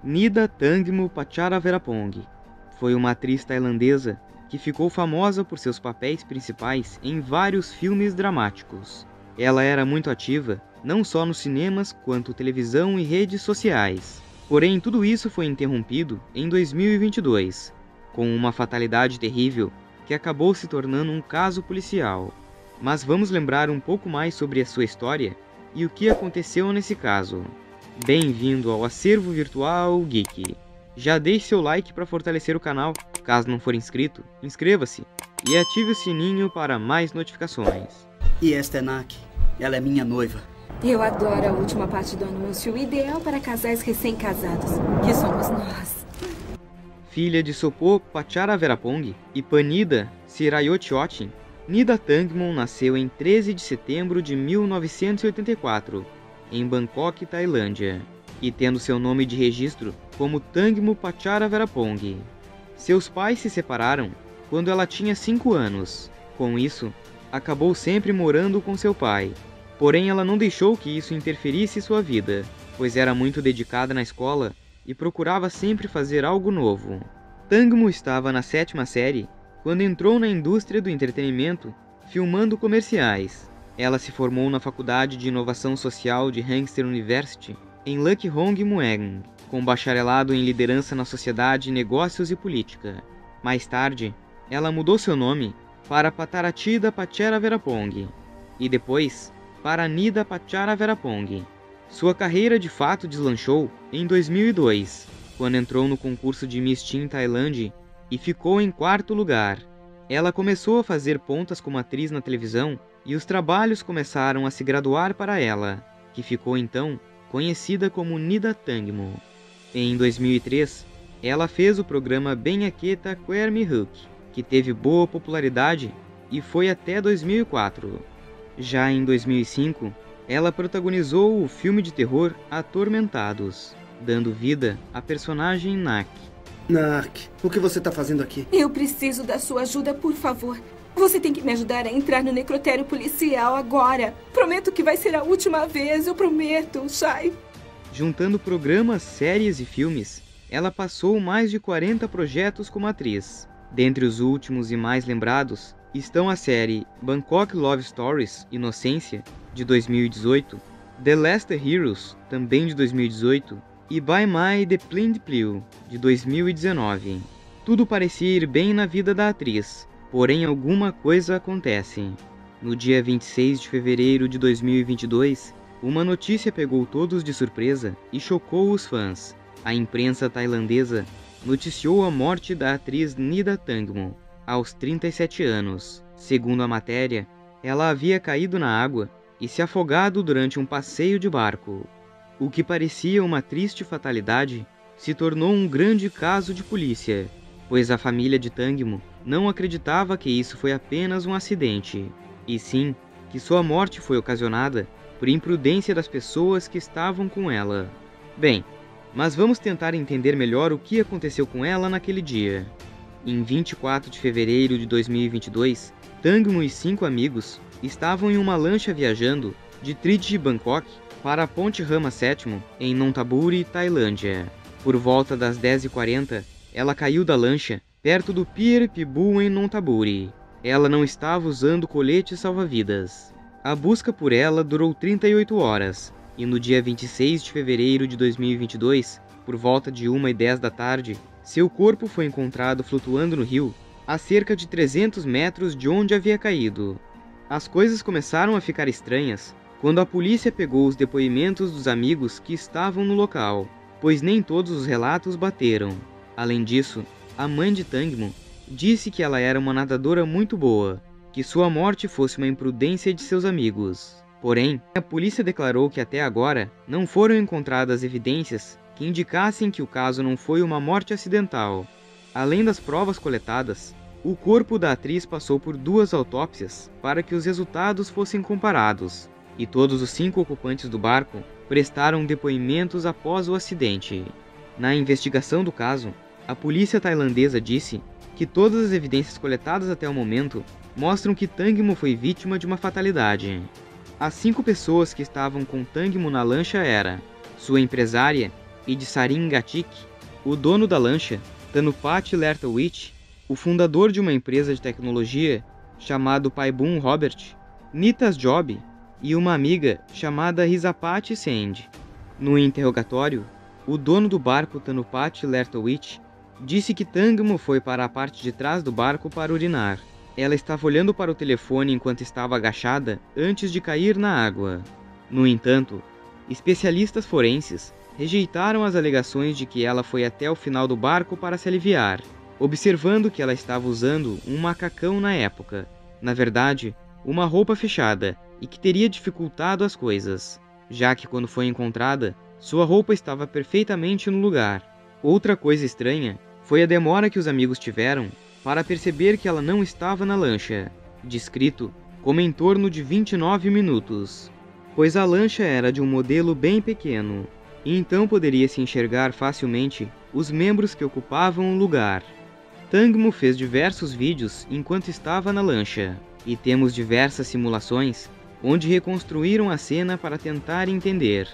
Nida Thangmo Patcharaveerapong foi uma atriz tailandesa que ficou famosa por seus papéis principais em vários filmes dramáticos. Ela era muito ativa, não só nos cinemas, quanto televisão e redes sociais. Porém, tudo isso foi interrompido em 2022, com uma fatalidade terrível que acabou se tornando um caso policial. Mas vamos lembrar um pouco mais sobre a sua história e o que aconteceu nesse caso. Bem-vindo ao Acervo Virtual Geek. Já deixe seu like para fortalecer o canal. Caso não for inscrito, inscreva-se e ative o sininho para mais notificações. E esta é Nak. Ela é minha noiva. Eu adoro a última parte do anúncio, ideal para casais recém-casados, que somos nós. Filha de Sopo Patcharaveerapong e Panida Sirayotiotin, Nida Thangmo nasceu em 13 de setembro de 1984, em Bangkok, Tailândia, e tendo seu nome de registro como Thangmo Patcharaveerapong. Seus pais se separaram quando ela tinha 5 anos. Com isso, acabou sempre morando com seu pai. Porém, ela não deixou que isso interferisse sua vida, pois era muito dedicada na escola e procurava sempre fazer algo novo. Thangmo estava na 7ª série quando entrou na indústria do entretenimento, filmando comerciais. Ela se formou na Faculdade de Inovação Social de Hangster University, em Lukhong Mueang, com bacharelado em Liderança na Sociedade, Negócios e Política. Mais tarde, ela mudou seu nome para Pattarachida Patcharaveerapong e depois para Nida Patcharaveerapong. Sua carreira de fato deslanchou em 2002, quando entrou no concurso de Miss Teen Thailand e ficou em 4º lugar. Ela começou a fazer pontas como atriz na televisão e os trabalhos começaram a se graduar para ela, que ficou então conhecida como Nida Thangmo. Em 2003, ela fez o programa Benhaketa Queer Hook, que teve boa popularidade e foi até 2004. Já em 2005, ela protagonizou o filme de terror Atormentados, dando vida à personagem Nak. Nak, o que você está fazendo aqui? Eu preciso da sua ajuda, por favor. Você tem que me ajudar a entrar no necrotério policial agora. Prometo que vai ser a última vez, eu prometo, Shai. Juntando programas, séries e filmes, ela passou mais de 40 projetos como atriz. Dentre os últimos e mais lembrados estão a série Bangkok Love Stories Inocência, de 2018, The Last Heroes, também de 2018, e By My The Blind Plue, de 2019. Tudo parecia ir bem na vida da atriz, porém alguma coisa acontece. No dia 26 de fevereiro de 2022, uma notícia pegou todos de surpresa e chocou os fãs. A imprensa tailandesa noticiou a morte da atriz Nida Thangmo, aos 37 anos. Segundo a matéria, ela havia caído na água e se afogado durante um passeio de barco. O que parecia uma triste fatalidade se tornou um grande caso de polícia, pois a família de Thangmo não acreditava que isso foi apenas um acidente, e sim que sua morte foi ocasionada por imprudência das pessoas que estavam com ela. Bem, mas vamos tentar entender melhor o que aconteceu com ela naquele dia. Em 24 de fevereiro de 2022, Thangmo e 5 amigos estavam em uma lancha viajando de Trichy, Bangkok, para a Ponte Rama 7 em Nonthaburi, Tailândia. Por volta das 10h40, ela caiu da lancha perto do Pier Pibu em Nonthaburi. Ela não estava usando colete salva-vidas. A busca por ela durou 38 horas, e no dia 26 de fevereiro de 2022, por volta de 1h10 da tarde, seu corpo foi encontrado flutuando no rio, a cerca de 300 metros de onde havia caído. As coisas começaram a ficar estranhas quando a polícia pegou os depoimentos dos amigos que estavam no local, pois nem todos os relatos bateram. Além disso, a mãe de Thangmo disse que ela era uma nadadora muito boa, que sua morte fosse uma imprudência de seus amigos. Porém, a polícia declarou que até agora não foram encontradas evidências que indicassem que o caso não foi uma morte acidental. Além das provas coletadas, o corpo da atriz passou por 2 autópsias para que os resultados fossem comparados, e todos os 5 ocupantes do barco prestaram depoimentos após o acidente. Na investigação do caso, a polícia tailandesa disse que todas as evidências coletadas até o momento mostram que Thangmo foi vítima de uma fatalidade. As 5 pessoas que estavam com Thangmo na lancha eram sua empresária, e de Sarin Gatik, o dono da lancha, Tanupati Lertowicz, o fundador de uma empresa de tecnologia chamado Paibun Robert, Nitas Job e uma amiga chamada Rizapati Send. No interrogatório, o dono do barco Tanupati Lertowicz disse que Tangmo foi para a parte de trás do barco para urinar. Ela estava olhando para o telefone enquanto estava agachada antes de cair na água. No entanto, especialistas forenses rejeitaram as alegações de que ela foi até o final do barco para se aliviar, observando que ela estava usando um macacão na época, na verdade, uma roupa fechada, e que teria dificultado as coisas, já que quando foi encontrada, sua roupa estava perfeitamente no lugar. Outra coisa estranha foi a demora que os amigos tiveram para perceber que ela não estava na lancha, descrito como em torno de 29 minutos, pois a lancha era de um modelo bem pequeno, e então poderia se enxergar facilmente os membros que ocupavam o lugar. Tangmo fez diversos vídeos enquanto estava na lancha, e temos diversas simulações onde reconstruíram a cena para tentar entender.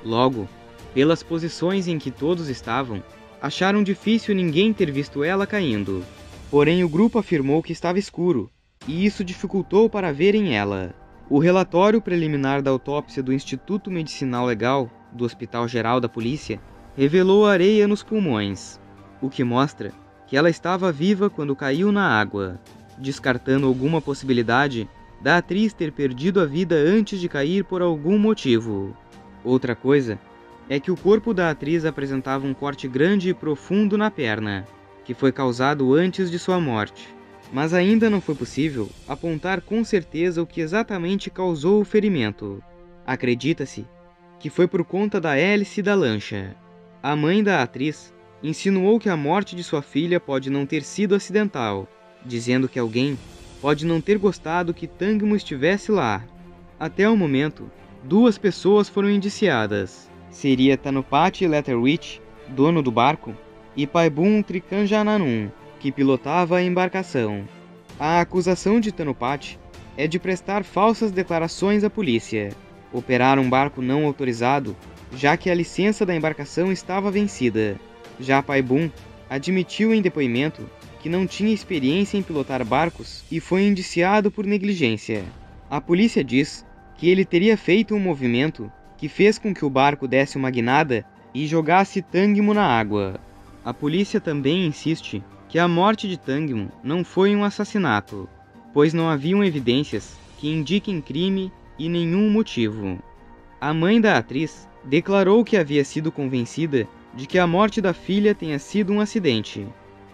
Logo, pelas posições em que todos estavam, acharam difícil ninguém ter visto ela caindo. Porém, o grupo afirmou que estava escuro, e isso dificultou para verem ela. O relatório preliminar da autópsia do Instituto Medicinal Legal do Hospital Geral da Polícia revelou areia nos pulmões, o que mostra que ela estava viva quando caiu na água, descartando alguma possibilidade da atriz ter perdido a vida antes de cair por algum motivo. Outra coisa é que o corpo da atriz apresentava um corte grande e profundo na perna, que foi causado antes de sua morte. Mas ainda não foi possível apontar com certeza o que exatamente causou o ferimento. Acredita-se que foi por conta da hélice da lancha. A mãe da atriz insinuou que a morte de sua filha pode não ter sido acidental, dizendo que alguém pode não ter gostado que Tangmo estivesse lá. Até o momento, 2 pessoas foram indiciadas. Seria Tanupati Lertowicz, dono do barco, e Paibun Trikanjananun, que pilotava a embarcação. A acusação de Tanupati é de prestar falsas declarações à polícia, operar um barco não autorizado, já que a licença da embarcação estava vencida. Já Paibun admitiu em depoimento que não tinha experiência em pilotar barcos e foi indiciado por negligência. A polícia diz que ele teria feito um movimento que fez com que o barco desse uma guinada e jogasse Tangmo na água. A polícia também insiste que a morte de Tangmo não foi um assassinato, pois não haviam evidências que indiquem crime e nenhum motivo. A mãe da atriz declarou que havia sido convencida de que a morte da filha tenha sido um acidente,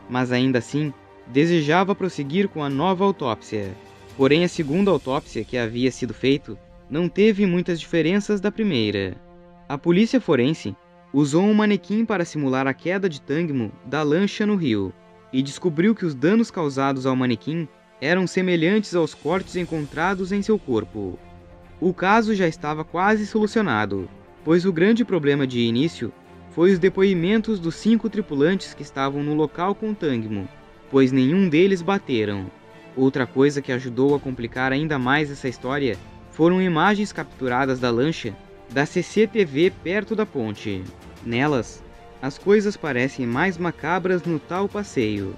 mas ainda assim desejava prosseguir com a nova autópsia. Porém, a segunda autópsia que havia sido feita não teve muitas diferenças da primeira. A polícia forense usou um manequim para simular a queda de Tangmo da lancha no rio, e descobriu que os danos causados ao manequim eram semelhantes aos cortes encontrados em seu corpo. O caso já estava quase solucionado, pois o grande problema de início foi os depoimentos dos 5 tripulantes que estavam no local com Tangmo, pois nenhum deles bateram. Outra coisa que ajudou a complicar ainda mais essa história foram imagens capturadas da lancha da CCTV perto da ponte. Nelas, as coisas parecem mais macabras no tal passeio,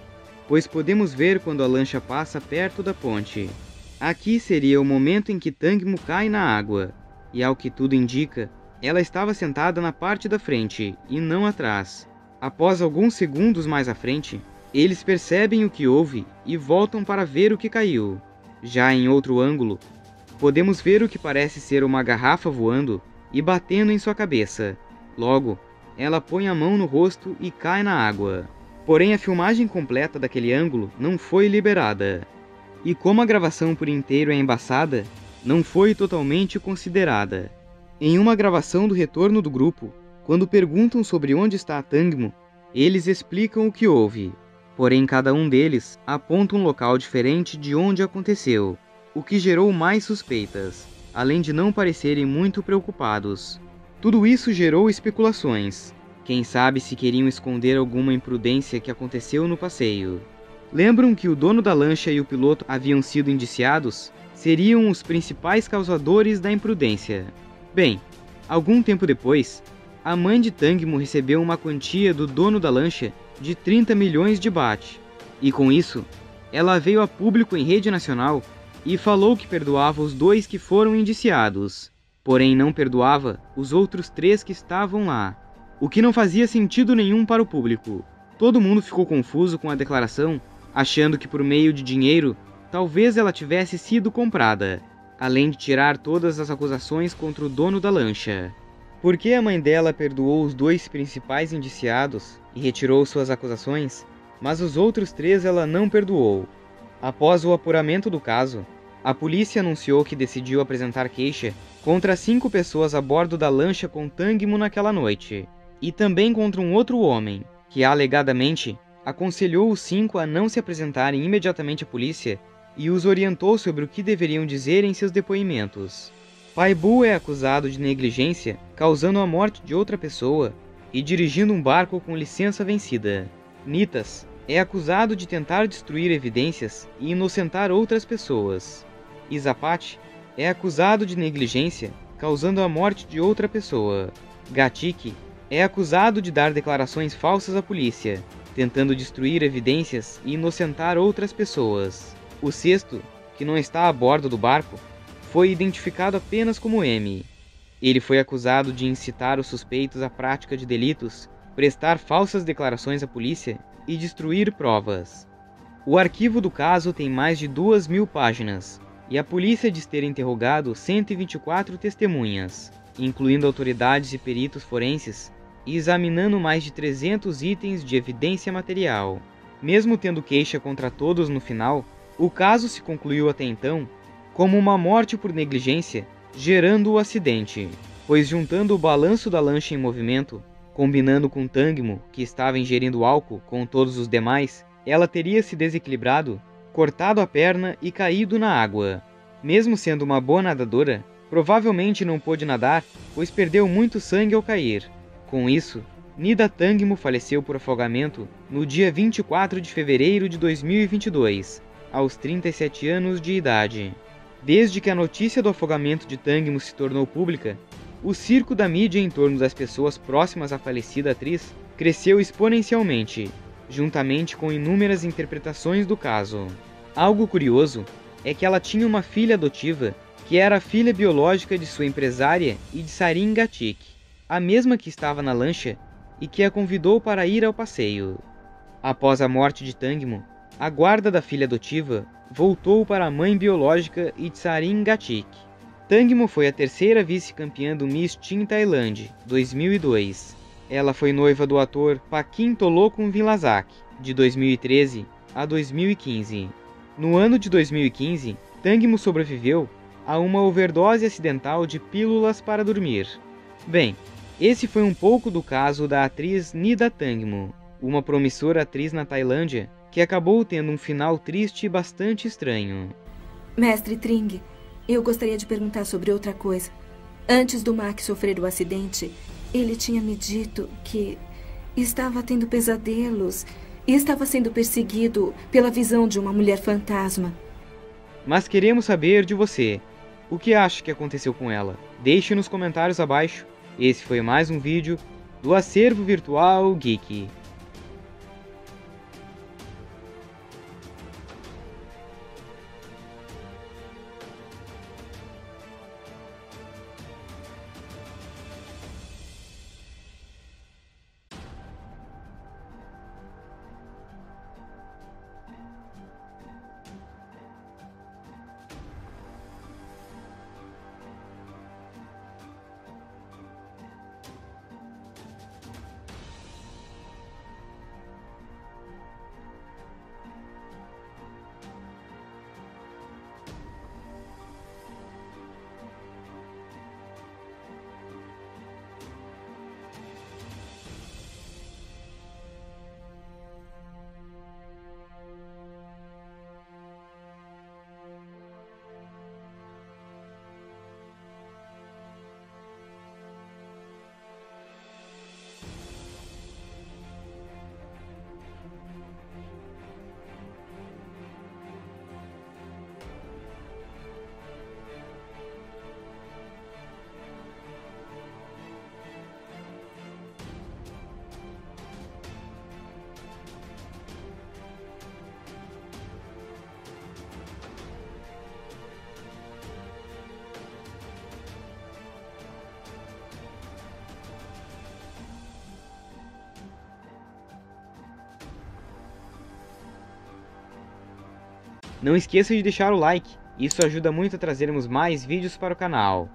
pois podemos ver quando a lancha passa perto da ponte. Aqui seria o momento em que Tangmo cai na água, e ao que tudo indica, ela estava sentada na parte da frente e não atrás. Após alguns segundos mais à frente, eles percebem o que houve e voltam para ver o que caiu. Já em outro ângulo, podemos ver o que parece ser uma garrafa voando e batendo em sua cabeça. Logo, ela põe a mão no rosto e cai na água. Porém, a filmagem completa daquele ângulo não foi liberada. E como a gravação por inteiro é embaçada, não foi totalmente considerada. Em uma gravação do retorno do grupo, quando perguntam sobre onde está a Tangmo, eles explicam o que houve. Porém, cada um deles aponta um local diferente de onde aconteceu, o que gerou mais suspeitas, além de não parecerem muito preocupados. Tudo isso gerou especulações. Quem sabe se queriam esconder alguma imprudência que aconteceu no passeio. Lembram que o dono da lancha e o piloto haviam sido indiciados? Seriam os principais causadores da imprudência. Bem, algum tempo depois, a mãe de Tangmo recebeu uma quantia do dono da lancha de 30 milhões de baht. E com isso, ela veio a público em rede nacional e falou que perdoava os 2 que foram indiciados, porém não perdoava os outros 3 que estavam lá, o que não fazia sentido nenhum para o público. Todo mundo ficou confuso com a declaração, achando que por meio de dinheiro, talvez ela tivesse sido comprada, além de tirar todas as acusações contra o dono da lancha. Por que a mãe dela perdoou os 2 principais indiciados e retirou suas acusações, mas os outros 3 ela não perdoou? Após o apuramento do caso, a polícia anunciou que decidiu apresentar queixa contra 5 pessoas a bordo da lancha com Tangmo naquela noite, e também contra um outro homem, que alegadamente aconselhou os 5 a não se apresentarem imediatamente à polícia e os orientou sobre o que deveriam dizer em seus depoimentos. Paibu é acusado de negligência, causando a morte de outra pessoa e dirigindo um barco com licença vencida. Nitas é acusado de tentar destruir evidências e inocentar outras pessoas. Izapat é acusado de negligência, causando a morte de outra pessoa. Gatik é acusado de dar declarações falsas à polícia, tentando destruir evidências e inocentar outras pessoas. O 6º, que não está a bordo do barco, foi identificado apenas como M. Ele foi acusado de incitar os suspeitos à prática de delitos, prestar falsas declarações à polícia e destruir provas. O arquivo do caso tem mais de 2.000 páginas, e a polícia diz ter interrogado 124 testemunhas, incluindo autoridades e peritos forenses, e examinando mais de 300 itens de evidência material. Mesmo tendo queixa contra todos no final, o caso se concluiu até então como uma morte por negligência, gerando o acidente, pois juntando o balanço da lancha em movimento, combinando com Tangmo, que estava ingerindo álcool com todos os demais, ela teria se desequilibrado, cortado a perna e caído na água. Mesmo sendo uma boa nadadora, provavelmente não pôde nadar, pois perdeu muito sangue ao cair. Com isso, Nida Tangmo faleceu por afogamento no dia 24 de fevereiro de 2022, aos 37 anos de idade. Desde que a notícia do afogamento de Tangmo se tornou pública, o circo da mídia em torno das pessoas próximas à falecida atriz cresceu exponencialmente, juntamente com inúmeras interpretações do caso. Algo curioso é que ela tinha uma filha adotiva, que era a filha biológica de sua empresária e de Sarin Gatik, a mesma que estava na lancha e que a convidou para ir ao passeio. Após a morte de Tangmo, a guarda da filha adotiva voltou para a mãe biológica e de Sarin Gatik. Tangmo foi a terceira vice-campeã do Miss Teen Thailand 2002. Ela foi noiva do ator Pakin Tolokun Vilasak, de 2013 a 2015. No ano de 2015, Tangmo sobreviveu a uma overdose acidental de pílulas para dormir. Bem, esse foi um pouco do caso da atriz Nida Tangmo, uma promissora atriz na Tailândia que acabou tendo um final triste e bastante estranho. Mestre Tring, eu gostaria de perguntar sobre outra coisa. Antes do Mark sofrer o acidente, ele tinha me dito que estava tendo pesadelos e estava sendo perseguido pela visão de uma mulher fantasma. Mas queremos saber de você. O que acha que aconteceu com ela? Deixe nos comentários abaixo. Esse foi mais um vídeo do Acervo Virtual Geek. Não esqueça de deixar o like, isso ajuda muito a trazermos mais vídeos para o canal.